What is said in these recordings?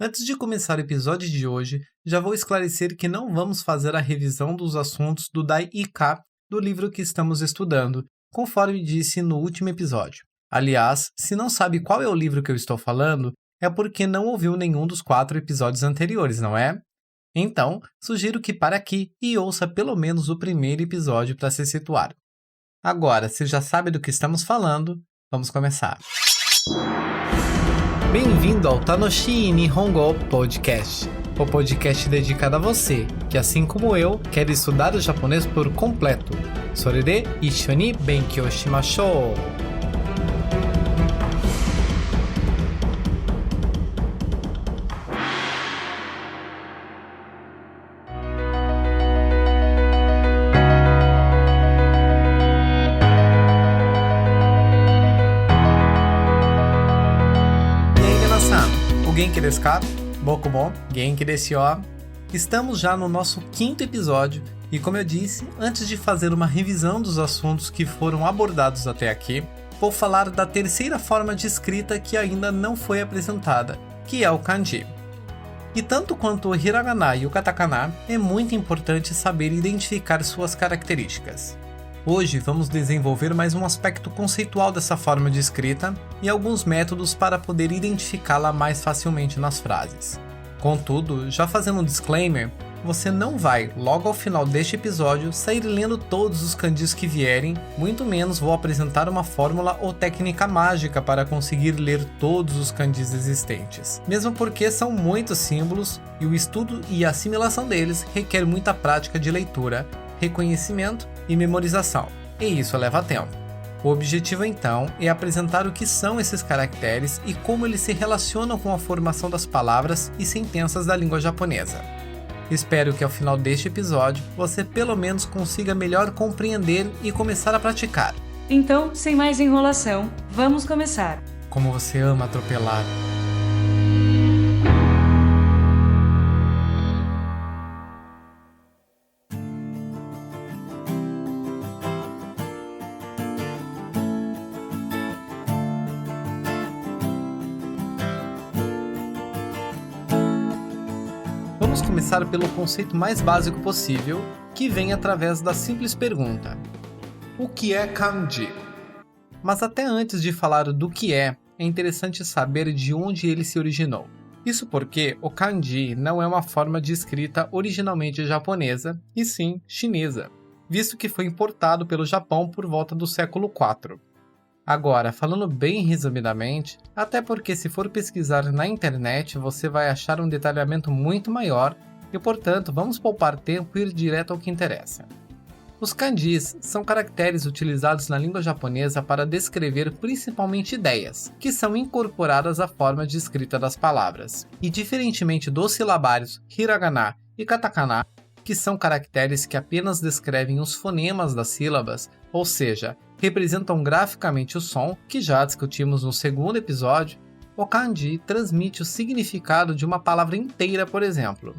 Antes de começar o episódio de hoje, já vou esclarecer que não vamos fazer a revisão dos assuntos do Dai-I-Ka do livro que estamos estudando, conforme disse no último episódio. Aliás, se não sabe qual é o livro que eu estou falando, é porque não ouviu nenhum dos 4 episódios anteriores, não é? Então, sugiro que pare aqui e ouça pelo menos o primeiro episódio para se situar. Agora, se já sabe do que estamos falando, vamos começar. Bem-vindo ao Tanoshi Nihongo Podcast, o podcast dedicado a você, que assim como eu, quer estudar o japonês por completo. Sorede issho ni benkyou shimashou! Genki desu ka? Bokumo, genki desu yo. Estamos já no nosso 5º episódio e, como eu disse, antes de fazer uma revisão dos assuntos que foram abordados até aqui, vou falar da terceira forma de escrita que ainda não foi apresentada, que é o kanji. E tanto quanto o hiragana e o katakana, é muito importante saber identificar suas características. Hoje vamos desenvolver mais um aspecto conceitual dessa forma de escrita e alguns métodos para poder identificá-la mais facilmente nas frases. Contudo, já fazendo um disclaimer, você não vai, logo ao final deste episódio, sair lendo todos os kanjis que vierem, muito menos vou apresentar uma fórmula ou técnica mágica para conseguir ler todos os kanjis existentes. Mesmo porque são muitos símbolos e o estudo e a assimilação deles requer muita prática de leitura, reconhecimento e memorização, e isso leva tempo. O objetivo então é apresentar o que são esses caracteres e como eles se relacionam com a formação das palavras e sentenças da língua japonesa. Espero que ao final deste episódio você pelo menos consiga melhor compreender e começar a praticar. Então, sem mais enrolação, vamos começar. Como você ama atropelar. Vamos começar pelo conceito mais básico possível, que vem através da simples pergunta: o que é kanji? Mas até antes de falar do que é interessante saber de onde ele se originou. Isso porque o kanji não é uma forma de escrita originalmente japonesa, e sim chinesa, visto que foi importado pelo Japão por volta do século IV. Agora, falando bem resumidamente, até porque se for pesquisar na internet você vai achar um detalhamento muito maior e, portanto, vamos poupar tempo e ir direto ao que interessa. Os kanjis são caracteres utilizados na língua japonesa para descrever principalmente ideias, que são incorporadas à forma de escrita das palavras. E diferentemente dos silabários hiragana e katakana, que são caracteres que apenas descrevem os fonemas das sílabas, ou seja, representam graficamente o som, que já discutimos no 2º episódio, o kanji transmite o significado de uma palavra inteira, por exemplo.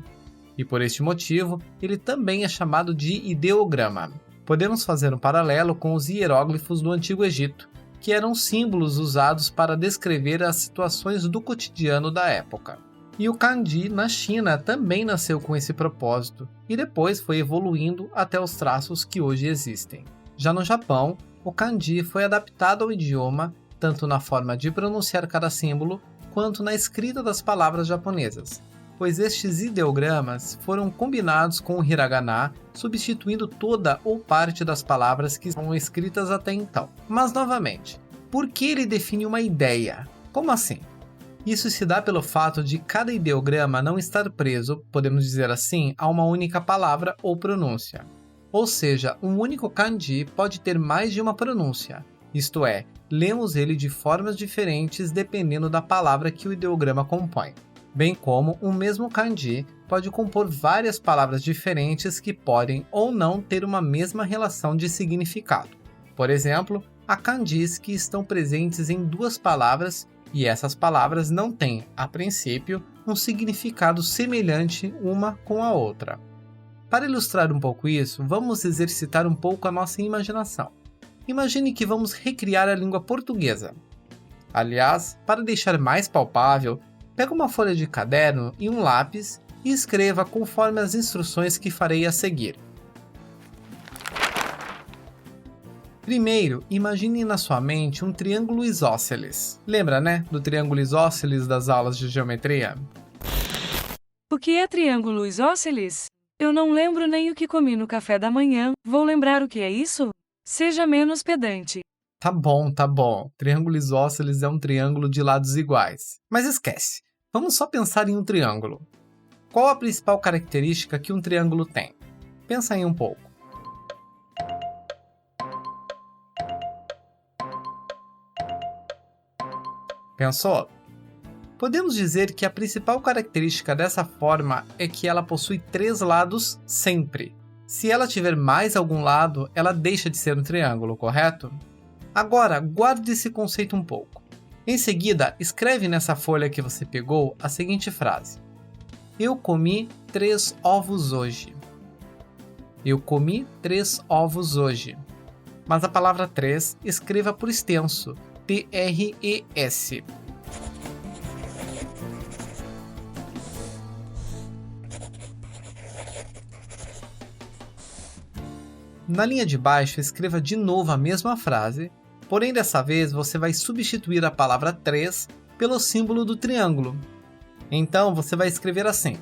E por este motivo, ele também é chamado de ideograma. Podemos fazer um paralelo com os hieróglifos do Antigo Egito, que eram símbolos usados para descrever as situações do cotidiano da época. E o kanji na China também nasceu com esse propósito, e depois foi evoluindo até os traços que hoje existem. Já no Japão, o kanji foi adaptado ao idioma, tanto na forma de pronunciar cada símbolo, quanto na escrita das palavras japonesas, pois estes ideogramas foram combinados com o hiragana, substituindo toda ou parte das palavras que são escritas até então. Mas, novamente, por que ele define uma ideia? Como assim? Isso se dá pelo fato de cada ideograma não estar preso, podemos dizer assim, a uma única palavra ou pronúncia. Ou seja, um único kanji pode ter mais de uma pronúncia, isto é, lemos ele de formas diferentes dependendo da palavra que o ideograma compõe. Bem como um mesmo kanji pode compor várias palavras diferentes que podem ou não ter uma mesma relação de significado. Por exemplo, há kanjis que estão presentes em 2 palavras e essas palavras não têm, a princípio, um significado semelhante uma com a outra. Para ilustrar um pouco isso, vamos exercitar um pouco a nossa imaginação. Imagine que vamos recriar a língua portuguesa. Aliás, para deixar mais palpável, Pega uma folha de caderno e um lápis e escreva conforme as instruções que farei a seguir. Primeiro, imagine na sua mente um triângulo isósceles. Lembra, né, do triângulo isósceles das aulas de geometria? O que é triângulo isósceles? Eu não lembro nem o que comi no café da manhã, vou lembrar o que é isso? Seja menos pedante. Tá bom, tá bom. Triângulo isósceles é um triângulo de lados iguais. Mas esquece, vamos só pensar em um triângulo. Qual a principal característica que um triângulo tem? Pensa aí um pouco. Pensou? Podemos dizer que a principal característica dessa forma é que ela possui 3 lados sempre. Se ela tiver mais algum lado, ela deixa de ser um triângulo, correto? Agora, guarde esse conceito um pouco. Em seguida, escreve nessa folha que você pegou a seguinte frase: Eu comi 3 ovos hoje. Eu comi 3 ovos hoje. Mas a palavra 3 escreva por extenso, T-R-E-S. Na linha de baixo, escreva de novo a mesma frase, porém dessa vez você vai substituir a palavra 3 pelo símbolo do triângulo. Então você vai escrever assim: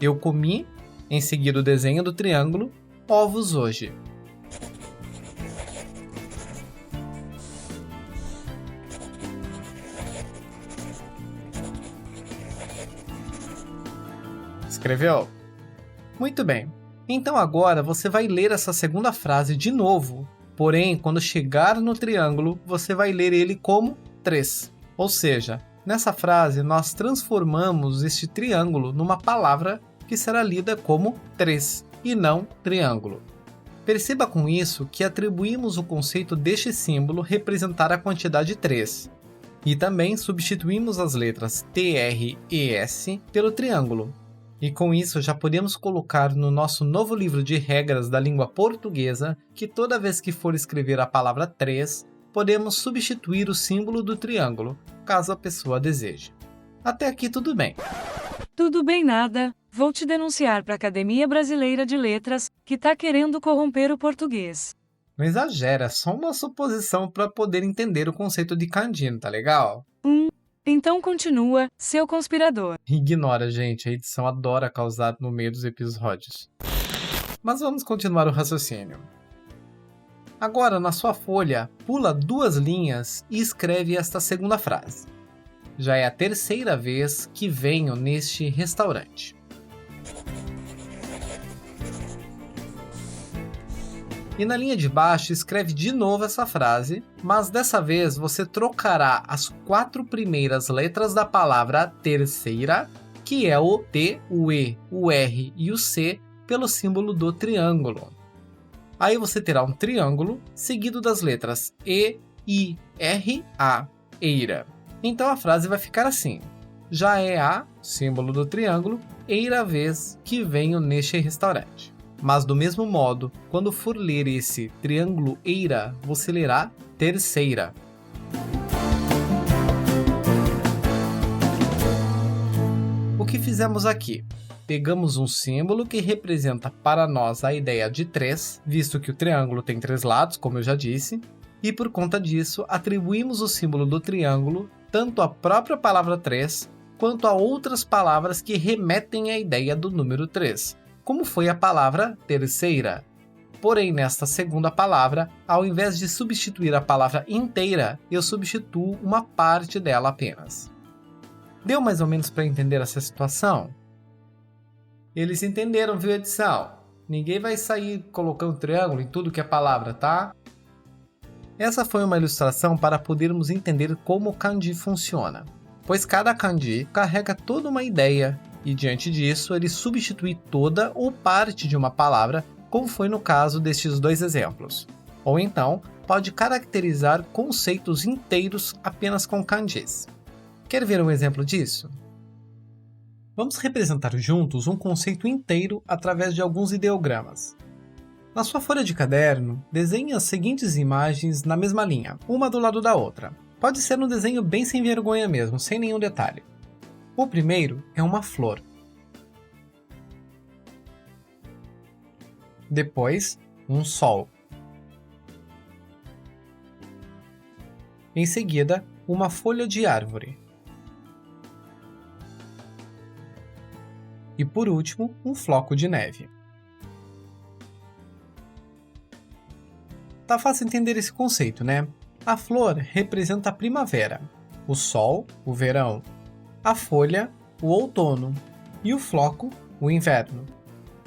Eu comi, em seguida o desenho do triângulo, ovos hoje. Escreveu? Muito bem. Então agora você vai ler essa segunda frase de novo, porém quando chegar no triângulo você vai ler ele como 3. Ou seja, nessa frase nós transformamos este triângulo numa palavra que será lida como 3 e não triângulo. Perceba com isso que atribuímos o conceito deste símbolo representar a quantidade 3 e também substituímos as letras T, R e S pelo triângulo. E com isso já podemos colocar no nosso novo livro de regras da língua portuguesa que toda vez que for escrever a palavra 3, podemos substituir o símbolo do triângulo, caso a pessoa deseje. Até aqui tudo bem. Tudo bem nada, vou te denunciar para a Academia Brasileira de Letras, que tá querendo corromper o português. Não exagera, é só uma suposição para poder entender o conceito de kanji, tá legal? Então continua, seu conspirador. Ignora, gente, a edição adora causar no meio dos episódios. Mas vamos continuar o raciocínio. Agora, na sua folha, pula 2 linhas e escreve esta segunda frase. Já é a 3ª vez que venho neste restaurante. E na linha de baixo escreve de novo essa frase, mas dessa vez você trocará as 4 primeiras letras da palavra terceira, que é o T, o E, o R e o C, pelo símbolo do triângulo. Aí você terá um triângulo seguido das letras E, I, R, A, eira. Então a frase vai ficar assim: já é a, símbolo do triângulo, eira vez que venho neste restaurante. Mas do mesmo modo, quando for ler esse triângulo eira, você lerá terceira. O que fizemos aqui? Pegamos um símbolo que representa para nós a ideia de 3, visto que o triângulo tem 3 lados, como eu já disse, e por conta disso atribuímos o símbolo do triângulo tanto à própria palavra 3, quanto a outras palavras que remetem à ideia do número 3. Como foi a palavra terceira. Porém, nesta segunda palavra, ao invés de substituir a palavra inteira, eu substituo uma parte dela apenas. Deu mais ou menos para entender essa situação? Eles entenderam, viu, edição? Ninguém vai sair colocando triângulo em tudo que é palavra, tá? Essa foi uma ilustração para podermos entender como o kanji funciona, pois cada kanji carrega toda uma ideia, e diante disso ele substitui toda ou parte de uma palavra, como foi no caso destes 2 exemplos. Ou então, pode caracterizar conceitos inteiros apenas com kanjis. Quer ver um exemplo disso? Vamos representar juntos um conceito inteiro através de alguns ideogramas. Na sua folha de caderno, desenhe as seguintes imagens na mesma linha, uma do lado da outra. Pode ser um desenho bem sem vergonha mesmo, sem nenhum detalhe. O primeiro é uma flor. Depois, um sol. Em seguida, uma folha de árvore. E por último, um floco de neve. Tá fácil entender esse conceito, né? A flor representa a primavera, o sol, o verão, a folha, o outono e o floco, o inverno.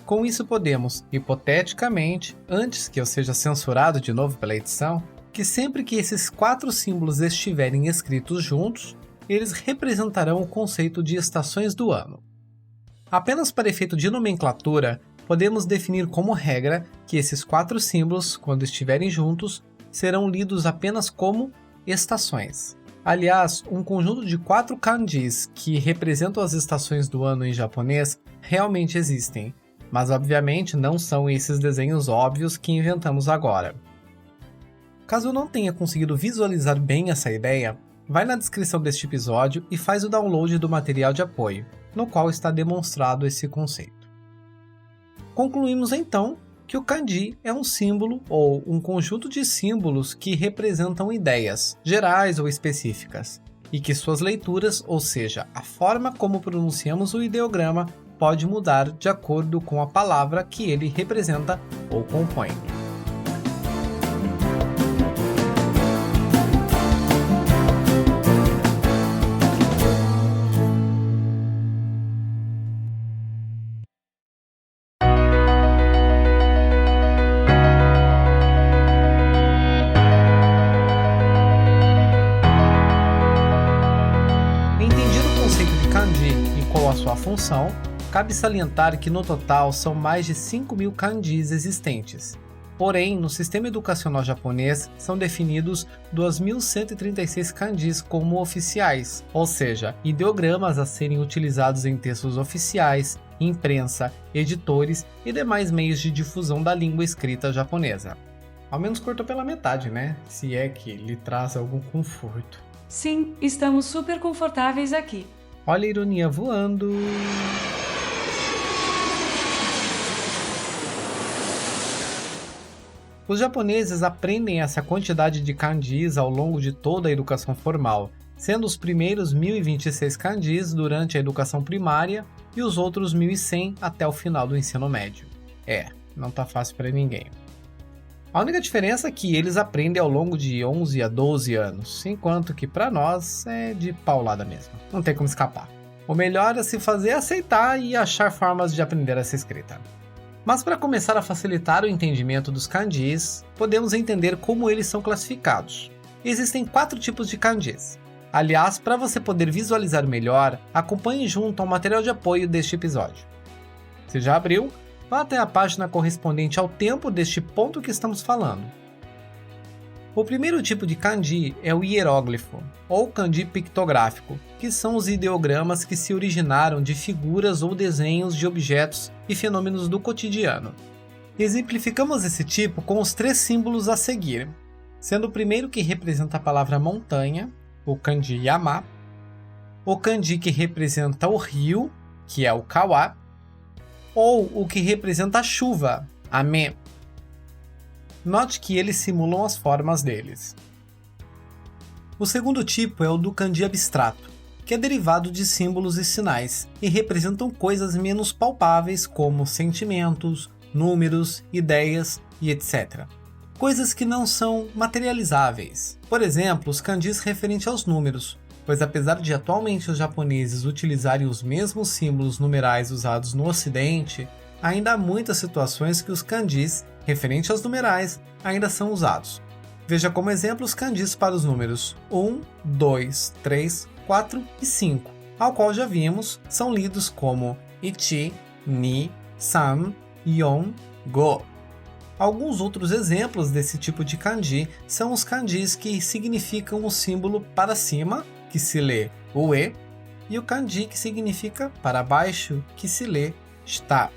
Com isso podemos, hipoteticamente, antes que eu seja censurado de novo pela edição, que sempre que esses 4 símbolos estiverem escritos juntos, eles representarão o conceito de estações do ano. Apenas para efeito de nomenclatura, podemos definir como regra que esses 4 símbolos, quando estiverem juntos, serão lidos apenas como estações. Aliás, um conjunto de 4 kanjis que representam as estações do ano em japonês realmente existem, mas obviamente não são esses desenhos óbvios que inventamos agora. Caso eu não tenha conseguido visualizar bem essa ideia, vai na descrição deste episódio e faz o download do material de apoio, no qual está demonstrado esse conceito. Concluímos então que o kanji é um símbolo ou um conjunto de símbolos que representam ideias, gerais ou específicas, e que suas leituras, ou seja, a forma como pronunciamos o ideograma, pode mudar de acordo com a palavra que ele representa ou compõe. Entendido o conceito de kanji e qual a sua função, cabe salientar que no total são mais de 5.000 kanjis existentes. Porém, no sistema educacional japonês são definidos 2.136 kanjis como oficiais, ou seja, ideogramas a serem utilizados em textos oficiais, imprensa, editores e demais meios de difusão da língua escrita japonesa. Ao menos cortou pela metade, né? Se é que lhe traz algum conforto. Sim, estamos super confortáveis aqui. Olha a ironia voando! Os japoneses aprendem essa quantidade de kanjis ao longo de toda a educação formal, sendo os primeiros 1.026 kanjis durante a educação primária e os outros 1.100 até o final do ensino médio. Não tá fácil para ninguém. A única diferença é que eles aprendem ao longo de 11 a 12 anos, enquanto que para nós é de paulada mesmo, não tem como escapar. O melhor é se fazer aceitar e achar formas de aprender essa escrita. Mas para começar a facilitar o entendimento dos kanjis, podemos entender como eles são classificados. Existem 4 tipos de kanjis. Aliás, para você poder visualizar melhor, acompanhe junto ao material de apoio deste episódio. Se já abriu, vá até a página correspondente ao tempo deste ponto que estamos falando. O primeiro tipo de kanji é o hieróglifo, ou kanji pictográfico, que são os ideogramas que se originaram de figuras ou desenhos de objetos e fenômenos do cotidiano. Exemplificamos esse tipo com os 3 símbolos a seguir, sendo o primeiro que representa a palavra montanha, o kanji yama, o kanji que representa o rio, que é o kawa, ou o que representa a chuva, ame. Note que eles simulam as formas deles. O segundo tipo é o do kanji abstrato, que é derivado de símbolos e sinais, e representam coisas menos palpáveis como sentimentos, números, ideias e etc. Coisas que não são materializáveis. Por exemplo, os kanjis referentes aos números, pois apesar de atualmente os japoneses utilizarem os mesmos símbolos numerais usados no ocidente, ainda há muitas situações que os kanjis, referentes aos numerais, ainda são usados. Veja como exemplo os kanjis para os números 1, 2, 3, 4 e 5, ao qual já vimos, são lidos como ichi, ni, san, yon, go. Alguns outros exemplos desse tipo de kanji são os kanjis que significam o símbolo para cima, que se lê ue, e o kanji que significa para baixo, que se lê shita.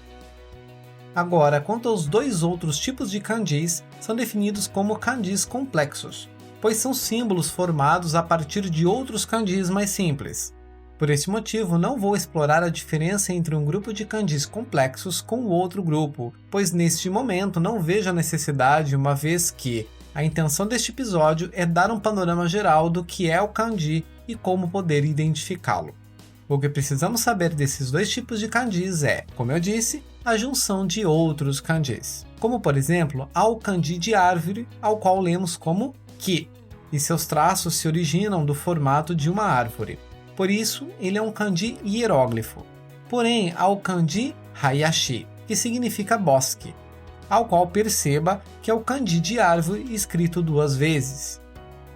Agora, quanto aos 2 outros tipos de kanjis, são definidos como kanjis complexos, pois são símbolos formados a partir de outros kanjis mais simples. Por esse motivo, não vou explorar a diferença entre um grupo de kanjis complexos com o outro grupo, pois neste momento não vejo a necessidade, uma vez que a intenção deste episódio é dar um panorama geral do que é o kanji e como poder identificá-lo. O que precisamos saber desses dois tipos de kanjis é, como eu disse, a junção de outros kanjis. Como, por exemplo, há o kanji de árvore, ao qual lemos como ki, e seus traços se originam do formato de uma árvore. Por isso, ele é um kanji hieróglifo. Porém, há o kanji hayashi, que significa bosque, ao qual perceba que é o kanji de árvore escrito 2 vezes.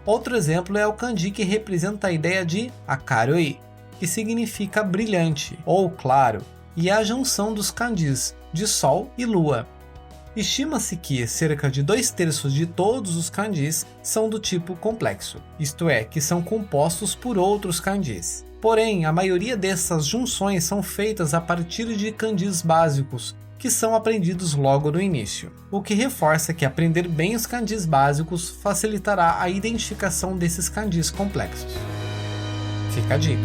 Outro exemplo é o kanji que representa a ideia de akarui, que significa brilhante ou claro, e é a junção dos kanjis de sol e lua. Estima-se que cerca de 2/3 de todos os kanjis são do tipo complexo, isto é, que são compostos por outros kanjis. Porém, a maioria dessas junções são feitas a partir de kanjis básicos, que são aprendidos logo no início, o que reforça que aprender bem os kanjis básicos facilitará a identificação desses kanjis complexos. Fica a dica.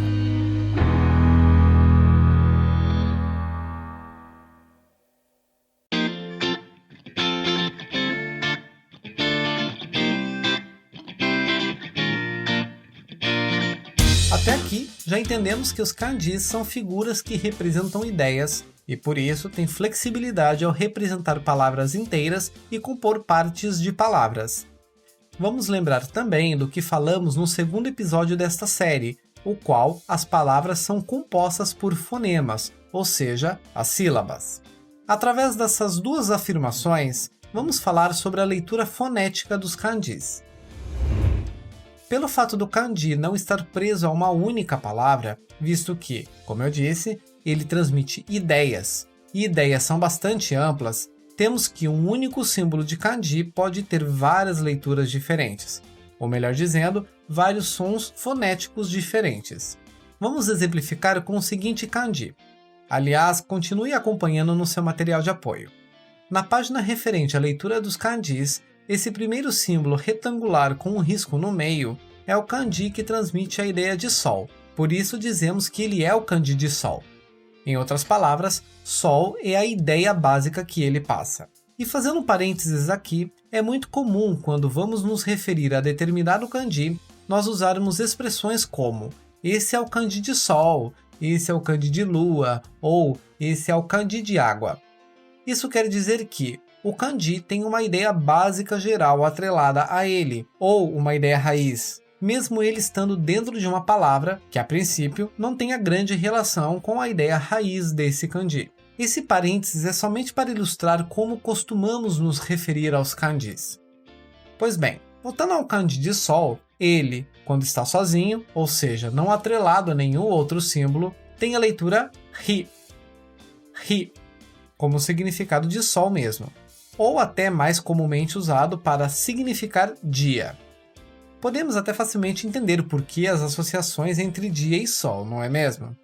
Até aqui, já entendemos que os kanjis são figuras que representam ideias e por isso têm flexibilidade ao representar palavras inteiras e compor partes de palavras. Vamos lembrar também do que falamos no segundo episódio desta série, o qual as palavras são compostas por fonemas, ou seja, as sílabas. Através dessas duas afirmações, vamos falar sobre a leitura fonética dos kanjis. Pelo fato do kanji não estar preso a uma única palavra, visto que, como eu disse, ele transmite ideias, e ideias são bastante amplas, temos que um único símbolo de kanji pode ter várias leituras diferentes, ou melhor dizendo, vários sons fonéticos diferentes. Vamos exemplificar com o seguinte kanji. Aliás, continue acompanhando no seu material de apoio. Na página referente à leitura dos kanjis, esse primeiro símbolo retangular com um risco no meio é o kanji que transmite a ideia de sol, por isso dizemos que ele é o kanji de sol. Em outras palavras, sol é a ideia básica que ele passa. E fazendo um parênteses aqui, é muito comum quando vamos nos referir a determinado kanji, nós usarmos expressões como esse é o kanji de sol, esse é o kanji de lua, ou esse é o kanji de água. Isso quer dizer que o kanji tem uma ideia básica geral atrelada a ele, ou uma ideia raiz, mesmo ele estando dentro de uma palavra que, a princípio, não tenha grande relação com a ideia raiz desse kanji. Esse parênteses é somente para ilustrar como costumamos nos referir aos kanjis. Pois bem, voltando ao kanji de sol, ele, quando está sozinho, ou seja, não atrelado a nenhum outro símbolo, tem a leitura ri, ri, como o significado de sol mesmo, ou até mais comumente usado para significar dia. Podemos até facilmente entender por que as associações entre dia e sol, não é mesmo?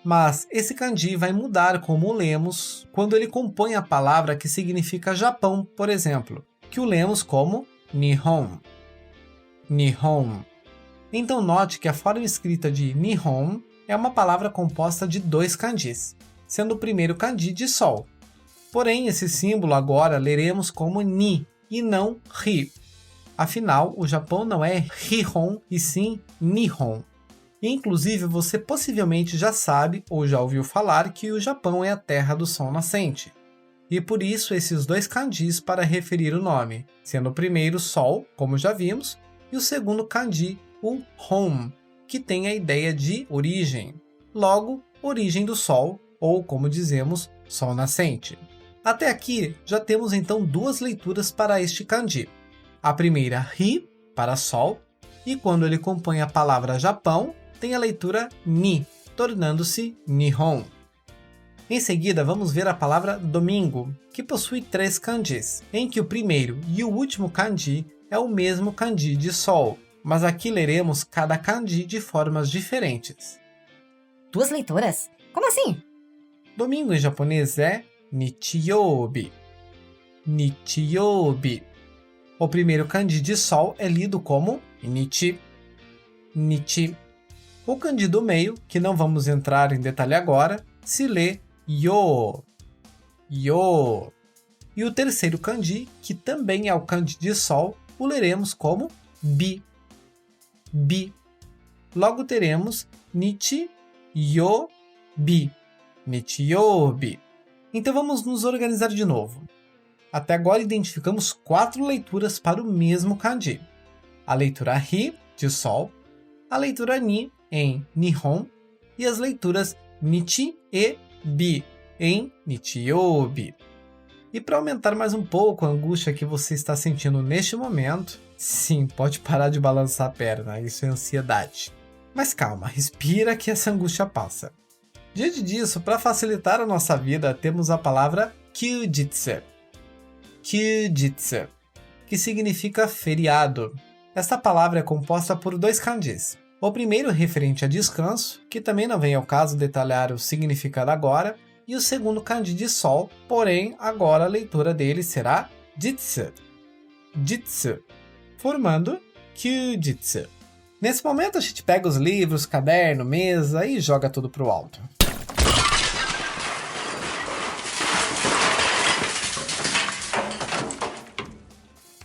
Mas esse kanji vai mudar como o lemos quando ele compõe a palavra que significa Japão, por exemplo, que o lemos como Nihon. Nihon. Então note que a forma escrita de Nihon é uma palavra composta de 2 kanjis, sendo o primeiro kanji de sol. Porém, esse símbolo agora leremos como Ni e não Ri. Afinal, o Japão não é Rihon e sim Nihon. Inclusive, você possivelmente já sabe ou já ouviu falar que o Japão é a terra do sol nascente. E por isso esses 2 kanjis para referir o nome, sendo o primeiro sol, como já vimos, e o segundo kanji, o Hon, que tem a ideia de origem. Logo, origem do sol, ou como dizemos, sol nascente. Até aqui, já temos então 2 leituras para este kanji. A primeira, Ri, para sol, e quando ele compõe a palavra Japão, tem a leitura Ni, tornando-se Nihon. Em seguida, vamos ver a palavra domingo, que possui 3 kanjis, em que o primeiro e o último kanji é o mesmo kanji de sol, mas aqui leremos cada kanji de formas diferentes. 2 leituras? Como assim? Domingo em japonês é Nichiyoubi. Nichiyoubi. O primeiro kanji de sol é lido como Nichi. Nichi. O kanji do meio, que não vamos entrar em detalhe agora, se lê yo. Yo. E o terceiro kanji, que também é o kanji de sol, o leremos como bi. Bi. Logo teremos nichi, yo, bi. Nichiyobi. Então vamos nos organizar de novo. Até agora identificamos 4 leituras para o mesmo kanji. A leitura ri, de sol, a leitura ni, em nihon, e as leituras nichi e bi, em nichiyobi. E para aumentar mais um pouco a angústia que você está sentindo neste momento, sim, pode parar de balançar a perna, isso é ansiedade. Mas calma, respira que essa angústia passa. Diante disso, para facilitar a nossa vida, temos a palavra kyujitsu. Kyujitsu, que significa feriado. Esta palavra é composta por 2 kanjis. O primeiro referente a descanso, que também não vem ao caso detalhar o significado agora, e o segundo kanji de sol, porém agora a leitura dele será jitsu. Jitsu, formando kyujitsu. Nesse momento a gente pega os livros, caderno, mesa e joga tudo pro alto.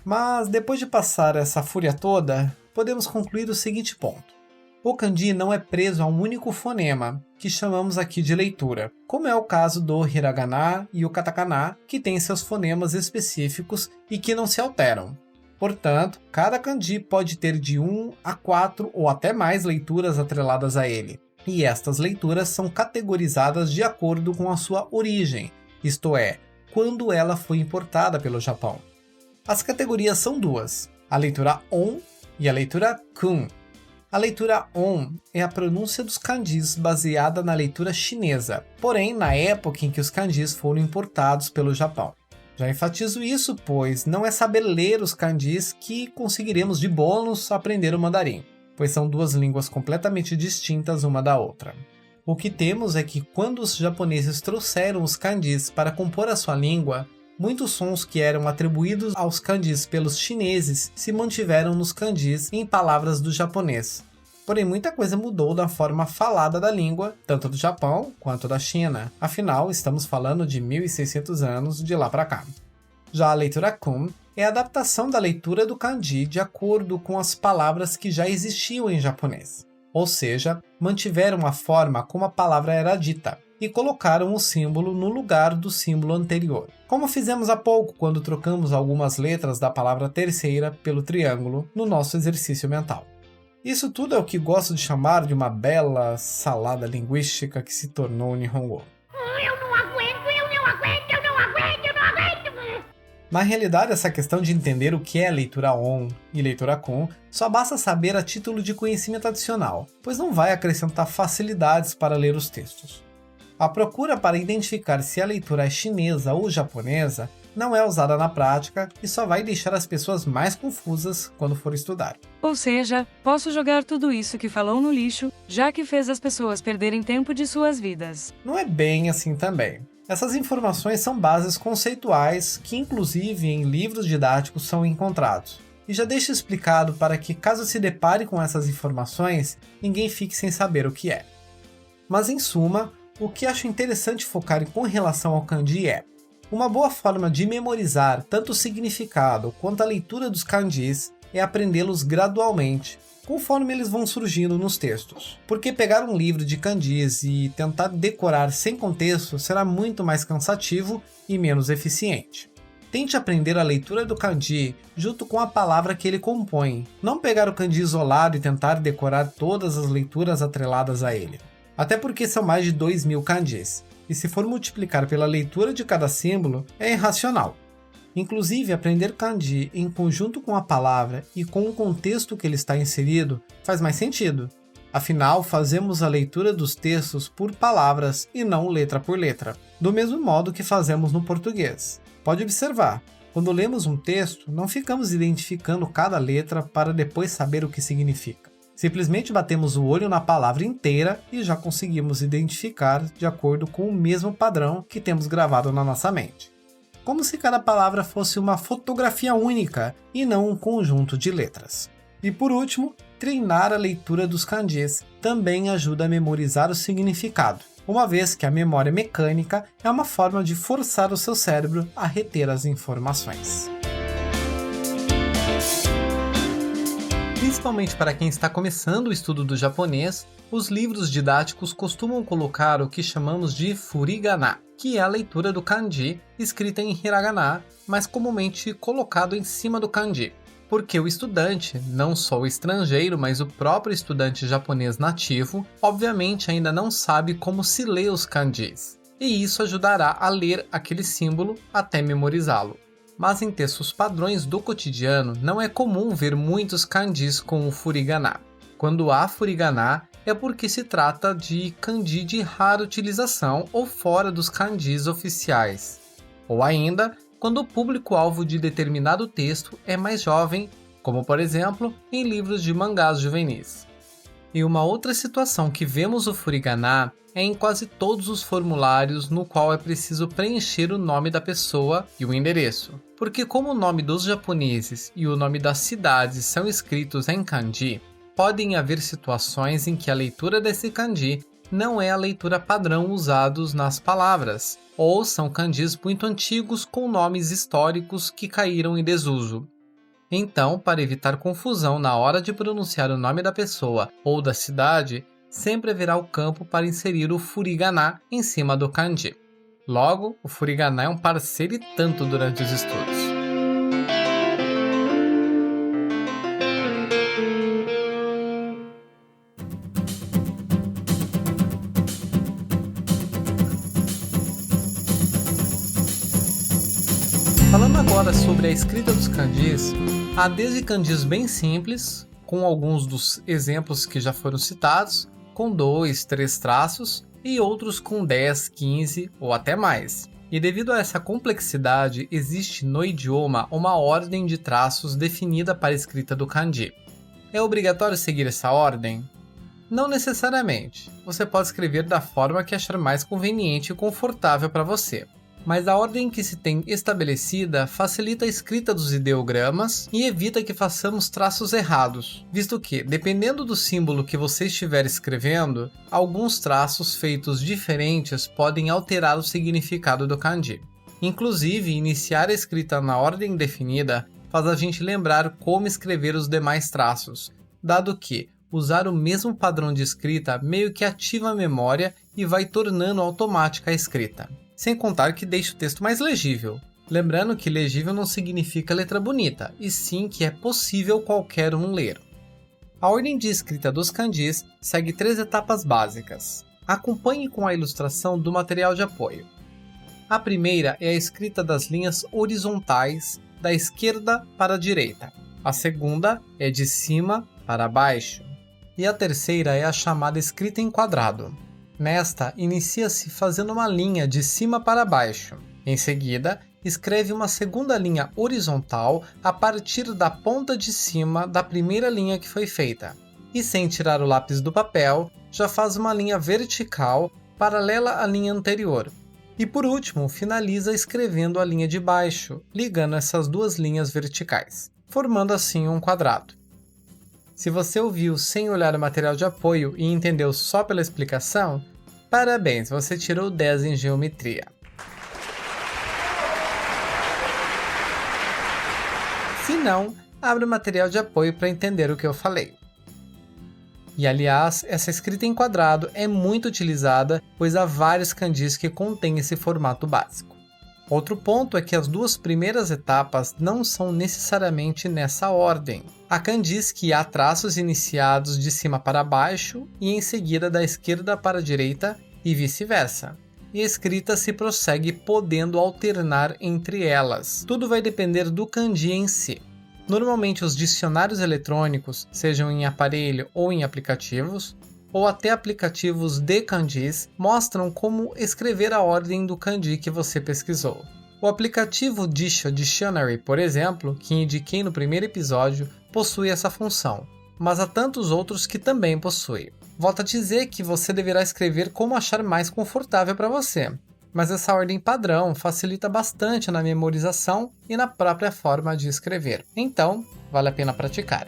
Mas depois de passar essa fúria toda, podemos concluir o seguinte ponto. O kanji não é preso a um único fonema, que chamamos aqui de leitura, como é o caso do hiragana e o katakana, que têm seus fonemas específicos e que não se alteram. Portanto, cada kanji pode ter de 1 a 4 ou até mais leituras atreladas a ele, e estas leituras são categorizadas de acordo com a sua origem, isto é, quando ela foi importada pelo Japão. As categorias são 2, a leitura on e a leitura kun. A leitura on é a pronúncia dos kanjis baseada na leitura chinesa, porém na época em que os kanjis foram importados pelo Japão. Já enfatizo isso, pois não é saber ler os kanjis que conseguiremos de bônus aprender o mandarim, pois são 2 línguas completamente distintas uma da outra. O que temos é que quando os japoneses trouxeram os kanjis para compor a sua língua, muitos sons que eram atribuídos aos kanjis pelos chineses se mantiveram nos kanjis em palavras do japonês. Porém, muita coisa mudou da forma falada da língua, tanto do Japão quanto da China. Afinal, estamos falando de 1600 anos de lá para cá. Já a leitura kun é a adaptação da leitura do kanji de acordo com as palavras que já existiam em japonês. Ou seja, mantiveram a forma como a palavra era dita e colocaram o símbolo no lugar do símbolo anterior. Como fizemos há pouco quando trocamos algumas letras da palavra terceira pelo triângulo no nosso exercício mental. Isso tudo é o que gosto de chamar de uma bela salada linguística que se tornou o Nihongo. Eu não aguento! Na realidade, essa questão de entender o que é leitura on e leitura kun só basta saber a título de conhecimento adicional, pois não vai acrescentar facilidades para ler os textos. A procura para identificar se a leitura é chinesa ou japonesa não é usada na prática e só vai deixar as pessoas mais confusas quando for estudar. Ou seja, posso jogar tudo isso que falou no lixo, já que fez as pessoas perderem tempo de suas vidas. Não é bem assim também. Essas informações são bases conceituais que, inclusive, em livros didáticos são encontrados. E já deixo explicado para que, caso se depare com essas informações, ninguém fique sem saber o que é. Mas, em suma, o que acho interessante focar com relação ao kanji é: uma boa forma de memorizar tanto o significado quanto a leitura dos kanjis é aprendê-los gradualmente, conforme eles vão surgindo nos textos. Porque pegar um livro de kanjis e tentar decorar sem contexto será muito mais cansativo e menos eficiente. Tente aprender a leitura do kanji junto com a palavra que ele compõe, não pegar o kanji isolado e tentar decorar todas as leituras atreladas a ele. Até porque são mais de 2.000 kanjis, e se for multiplicar pela leitura de cada símbolo, é irracional. Inclusive, aprender kanji em conjunto com a palavra e com o contexto que ele está inserido faz mais sentido. Afinal, fazemos a leitura dos textos por palavras e não letra por letra, do mesmo modo que fazemos no português. Pode observar, quando lemos um texto, não ficamos identificando cada letra para depois saber o que significa. Simplesmente batemos o olho na palavra inteira e já conseguimos identificar de acordo com o mesmo padrão que temos gravado na nossa mente. Como se cada palavra fosse uma fotografia única e não um conjunto de letras. E por último, treinar a leitura dos kanjis, também ajuda a memorizar o significado, uma vez que a memória mecânica é uma forma de forçar o seu cérebro a reter as informações. Principalmente para quem está começando o estudo do japonês, os livros didáticos costumam colocar o que chamamos de furigana, que é a leitura do kanji escrita em hiragana, mas comumente colocado em cima do kanji, porque o estudante, não só o estrangeiro, mas o próprio estudante japonês nativo, obviamente ainda não sabe como se lê os kanjis, e isso ajudará a ler aquele símbolo até memorizá-lo. Mas em textos padrões do cotidiano, não é comum ver muitos kanjis com o furigana. Quando há furigana, é porque se trata de kanji de rara utilização ou fora dos kanjis oficiais. Ou ainda, quando o público-alvo de determinado texto é mais jovem, como por exemplo, em livros de mangás juvenis. E uma outra situação que vemos o furigana é em quase todos os formulários no qual é preciso preencher o nome da pessoa e o endereço. Porque como o nome dos japoneses e o nome das cidades são escritos em kanji, podem haver situações em que a leitura desse kanji não é a leitura padrão usados nas palavras, ou são kanjis muito antigos com nomes históricos que caíram em desuso. Então, para evitar confusão na hora de pronunciar o nome da pessoa ou da cidade, sempre haverá o campo para inserir o furigana em cima do kanji. Logo, o furigana é um parceiro e tanto durante os estudos. Falando agora sobre a escrita dos kanjis, há desde kanjis bem simples, com alguns dos exemplos que já foram citados, com 2, 3 traços, e outros com 10, 15 ou até mais. E devido a essa complexidade, existe no idioma uma ordem de traços definida para a escrita do kanji. É obrigatório seguir essa ordem? Não necessariamente. Você pode escrever da forma que achar mais conveniente e confortável para você. Mas a ordem que se tem estabelecida facilita a escrita dos ideogramas e evita que façamos traços errados, visto que, dependendo do símbolo que você estiver escrevendo, alguns traços feitos diferentes podem alterar o significado do kanji. Inclusive, iniciar a escrita na ordem definida faz a gente lembrar como escrever os demais traços, dado que usar o mesmo padrão de escrita meio que ativa a memória e vai tornando automática a escrita. Sem contar que deixa o texto mais legível. Lembrando que legível não significa letra bonita, e sim que é possível qualquer um ler. A ordem de escrita dos kanjis segue 3 etapas básicas. Acompanhe com a ilustração do material de apoio. A primeira é a escrita das linhas horizontais, da esquerda para a direita. A segunda é de cima para baixo. E a terceira é a chamada escrita em quadrado. Nesta, inicia-se fazendo uma linha de cima para baixo. Em seguida, escreve uma segunda linha horizontal a partir da ponta de cima da primeira linha que foi feita. E sem tirar o lápis do papel, já faz uma linha vertical paralela à linha anterior. E por último, finaliza escrevendo a linha de baixo, ligando essas 2 linhas verticais, formando assim um quadrado. Se você ouviu sem olhar o material de apoio e entendeu só pela explicação, parabéns, você tirou 10 em geometria. Se não, abre o material de apoio para entender o que eu falei. E aliás, essa escrita em quadrado é muito utilizada, pois há vários kanjis que contêm esse formato básico. Outro ponto é que as 2 primeiras etapas não são necessariamente nessa ordem. Há kanjis que há traços iniciados de cima para baixo e em seguida da esquerda para a direita e vice-versa. E a escrita se prossegue podendo alternar entre elas. Tudo vai depender do kanji em si. Normalmente os dicionários eletrônicos, sejam em aparelho ou em aplicativos, ou até aplicativos de kanjis, mostram como escrever a ordem do kanji que você pesquisou. O aplicativo Dictio Dictionary, por exemplo, que indiquei no primeiro episódio, possui essa função, mas há tantos outros que também possuem. Volto a dizer que você deverá escrever como achar mais confortável para você, mas essa ordem padrão facilita bastante na memorização e na própria forma de escrever. Então, vale a pena praticar.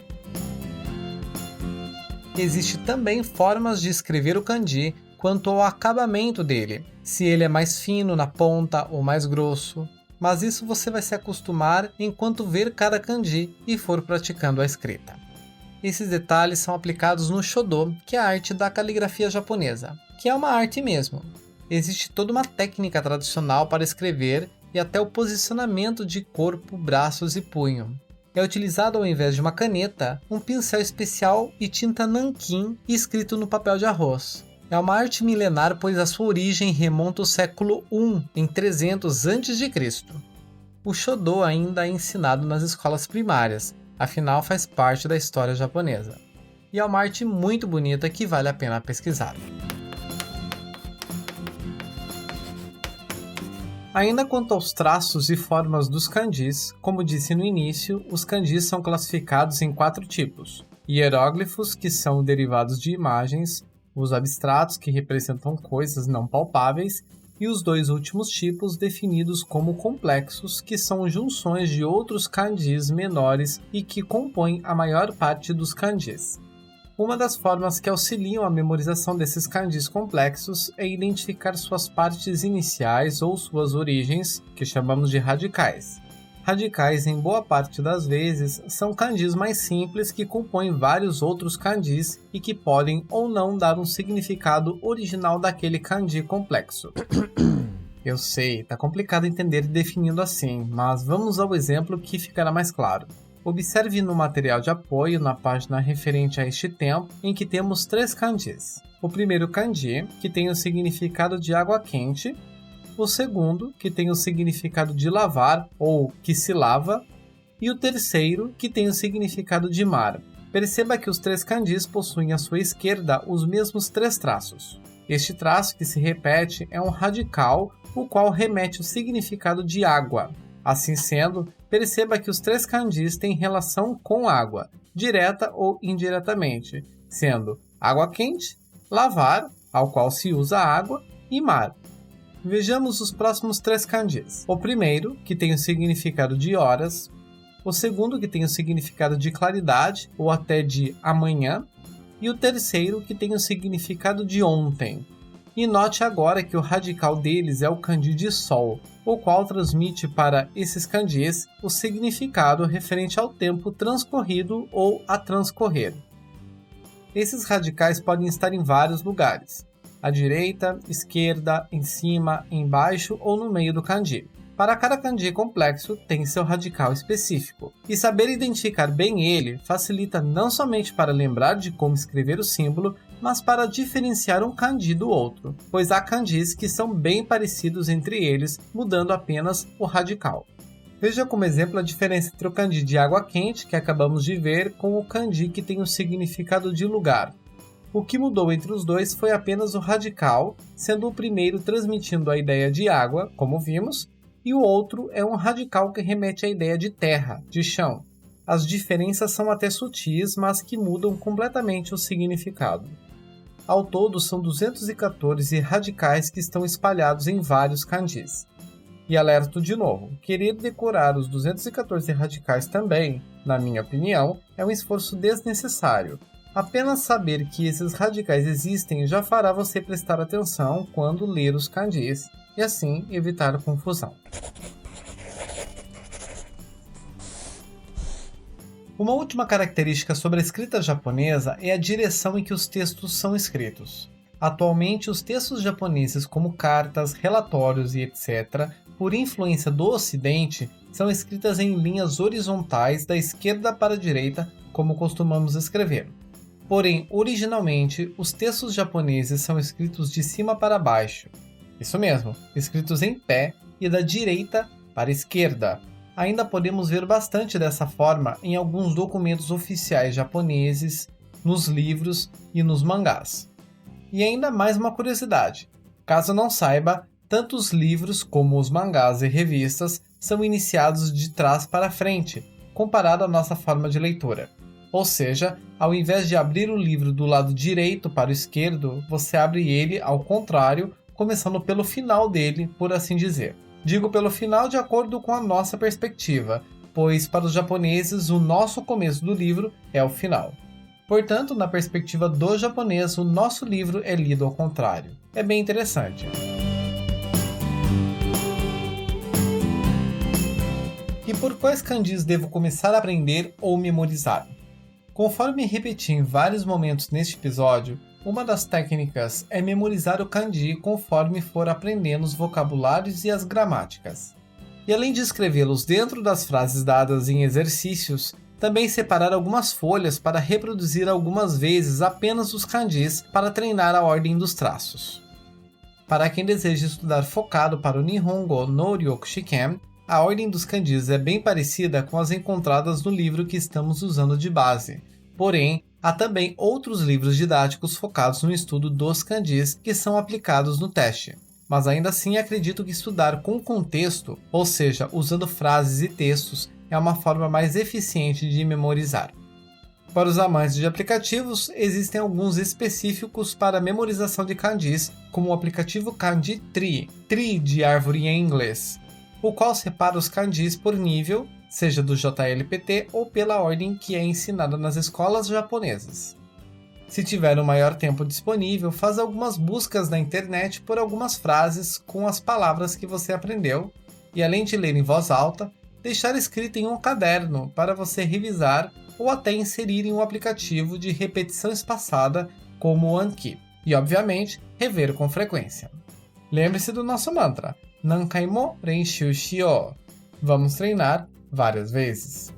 Existem também formas de escrever o kanji quanto ao acabamento dele, se ele é mais fino na ponta ou mais grosso, mas isso você vai se acostumar enquanto ver cada kanji e for praticando a escrita. Esses detalhes são aplicados no Shodo, que é a arte da caligrafia japonesa, que é uma arte mesmo. Existe toda uma técnica tradicional para escrever e até o posicionamento de corpo, braços e punho. É utilizado ao invés de uma caneta, um pincel especial e tinta nanquim escrito no papel de arroz. É uma arte milenar, pois a sua origem remonta ao século I, em 300 a.C. O Shodo ainda é ensinado nas escolas primárias, afinal faz parte da história japonesa. E é uma arte muito bonita que vale a pena pesquisar. Ainda quanto aos traços e formas dos kanjis, como disse no início, os kanjis são classificados em 4 tipos: hieróglifos, que são derivados de imagens, os abstratos, que representam coisas não palpáveis, e os 2 últimos tipos definidos como complexos, que são junções de outros kanjis menores e que compõem a maior parte dos kanjis. Uma das formas que auxiliam a memorização desses kanjis complexos é identificar suas partes iniciais ou suas origens, que chamamos de radicais. Radicais, em boa parte das vezes, são kanjis mais simples que compõem vários outros kanjis e que podem ou não dar um significado original daquele kanji complexo. Eu sei, tá complicado entender definindo assim, mas vamos ao exemplo que ficará mais claro. Observe no material de apoio na página referente a este tempo, em que temos 3 kanjis. O primeiro kanji, que tem o significado de água quente, o segundo, que tem o significado de lavar ou que se lava, e o terceiro, que tem o significado de mar. Perceba que os 3 kanjis possuem à sua esquerda os mesmos 3 traços. Este traço, que se repete, é um radical, o qual remete ao significado de água. Assim sendo, perceba que os 3 kanjis têm relação com água, direta ou indiretamente, sendo água quente, lavar, ao qual se usa água, e mar. Vejamos os próximos 3 kanjis. O primeiro, que tem o significado de horas, o segundo, que tem o significado de claridade ou até de amanhã, e o terceiro, que tem o significado de ontem. E note agora que o radical deles é o kanji de sol, o qual transmite para esses kanjis o significado referente ao tempo transcorrido ou a transcorrer. Esses radicais podem estar em vários lugares: à direita, esquerda, em cima, embaixo ou no meio do kanji. Para cada kanji complexo tem seu radical específico, e saber identificar bem ele facilita não somente para lembrar de como escrever o símbolo, mas para diferenciar um kanji do outro, pois há kanjis que são bem parecidos entre eles, mudando apenas o radical. Veja como exemplo a diferença entre o kanji de água quente, que acabamos de ver, com o kanji que tem o significado de lugar. O que mudou entre os dois foi apenas o radical, sendo o primeiro transmitindo a ideia de água, como vimos, e o outro é um radical que remete à ideia de terra, de chão. As diferenças são até sutis, mas que mudam completamente o significado. Ao todo, são 214 radicais que estão espalhados em vários kanjis. E alerto de novo, querer decorar os 214 radicais também, na minha opinião, é um esforço desnecessário. Apenas saber que esses radicais existem já fará você prestar atenção quando ler os kanjis, e assim evitar confusão. Uma última característica sobre a escrita japonesa é a direção em que os textos são escritos. Atualmente, os textos japoneses, como cartas, relatórios e etc., por influência do Ocidente, são escritas em linhas horizontais da esquerda para a direita, como costumamos escrever. Porém, originalmente, os textos japoneses são escritos de cima para baixo. Isso mesmo, escritos em pé e da direita para a esquerda. Ainda podemos ver bastante dessa forma em alguns documentos oficiais japoneses, nos livros e nos mangás. E ainda mais uma curiosidade: caso não saiba, tanto os livros como os mangás e revistas são iniciados de trás para frente, comparado à nossa forma de leitura. Ou seja, ao invés de abrir o livro do lado direito para o esquerdo, você abre ele ao contrário, começando pelo final dele, por assim dizer. Digo pelo final de acordo com a nossa perspectiva, pois para os japoneses o nosso começo do livro é o final. Portanto, na perspectiva do japonês, o nosso livro é lido ao contrário. É bem interessante. E por quais kanjis devo começar a aprender ou memorizar? Conforme repeti em vários momentos neste episódio, uma das técnicas é memorizar o kanji conforme for aprendendo os vocabulários e as gramáticas. E além de escrevê-los dentro das frases dadas em exercícios, também separar algumas folhas para reproduzir algumas vezes apenas os kanjis para treinar a ordem dos traços. Para quem deseja estudar focado para o Nihongo no Ryoku Shiken, a ordem dos kanjis é bem parecida com as encontradas no livro que estamos usando de base. Porém, há também outros livros didáticos focados no estudo dos kanjis que são aplicados no teste. Mas ainda assim acredito que estudar com contexto, ou seja, usando frases e textos, é uma forma mais eficiente de memorizar. Para os amantes de aplicativos, existem alguns específicos para a memorização de kanjis, como o aplicativo Kanji Tree, Tree de árvore em inglês, o qual separa os kanjis por nível, seja do JLPT ou pela ordem que é ensinada nas escolas japonesas. Se tiver um maior tempo disponível, faz algumas buscas na internet por algumas frases com as palavras que você aprendeu, e além de ler em voz alta, deixar escrito em um caderno para você revisar ou até inserir em um aplicativo de repetição espaçada como o Anki, e obviamente rever com frequência. Lembre-se do nosso mantra, Nankai mo renshū shiyō. Vamos treinar várias vezes.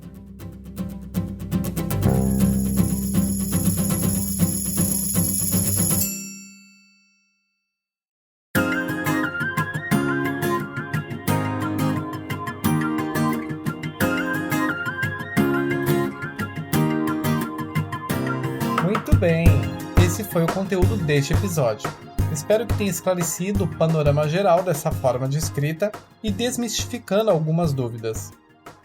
Muito bem, esse foi o conteúdo deste episódio. Espero que tenha esclarecido o panorama geral dessa forma de escrita e desmistificando algumas dúvidas.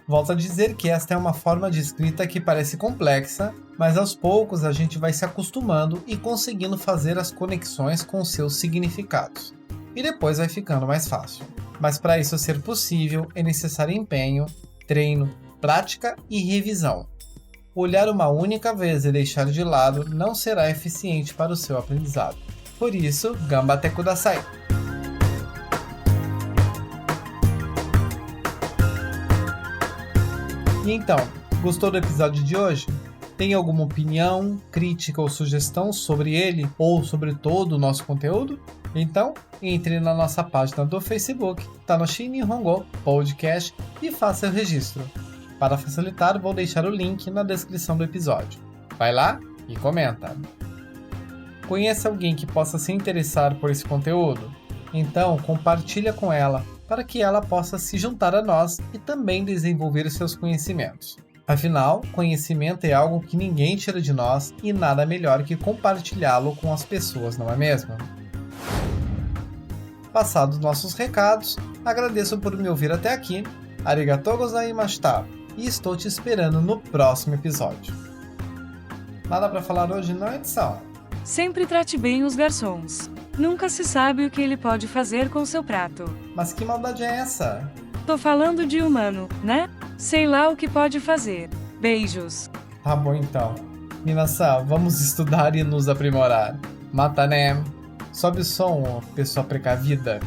Volto a dizer que esta é uma forma de escrita que parece complexa, mas aos poucos a gente vai se acostumando e conseguindo fazer as conexões com seus significados. E depois vai ficando mais fácil. Mas para isso ser possível é necessário empenho, treino, prática e revisão. Olhar uma única vez e deixar de lado não será eficiente para o seu aprendizado. Por isso, ganbatte kudasai! E então, gostou do episódio de hoje? Tem alguma opinião, crítica ou sugestão sobre ele ou sobre todo o nosso conteúdo? Então, entre na nossa página do Facebook, Tanoshi Nihongo Podcast e faça o registro. Para facilitar, vou deixar o link na descrição do episódio. Vai lá e comenta! Conhece alguém que possa se interessar por esse conteúdo? Então, compartilha com ela, para que ela possa se juntar a nós e também desenvolver os seus conhecimentos. Afinal, conhecimento é algo que ninguém tira de nós e nada melhor que compartilhá-lo com as pessoas, não é mesmo? Passados nossos recados, agradeço por me ouvir até aqui, arigatou gozaimashita, e estou te esperando no próximo episódio. Nada para falar hoje não, edição? Sempre trate bem os garçons. Nunca se sabe o que ele pode fazer com seu prato. Mas que maldade é essa? Tô falando de humano, né? Sei lá o que pode fazer. Beijos. Tá bom então. Minasan, vamos estudar e nos aprimorar. Mata né? Sobe o som, pessoa precavida.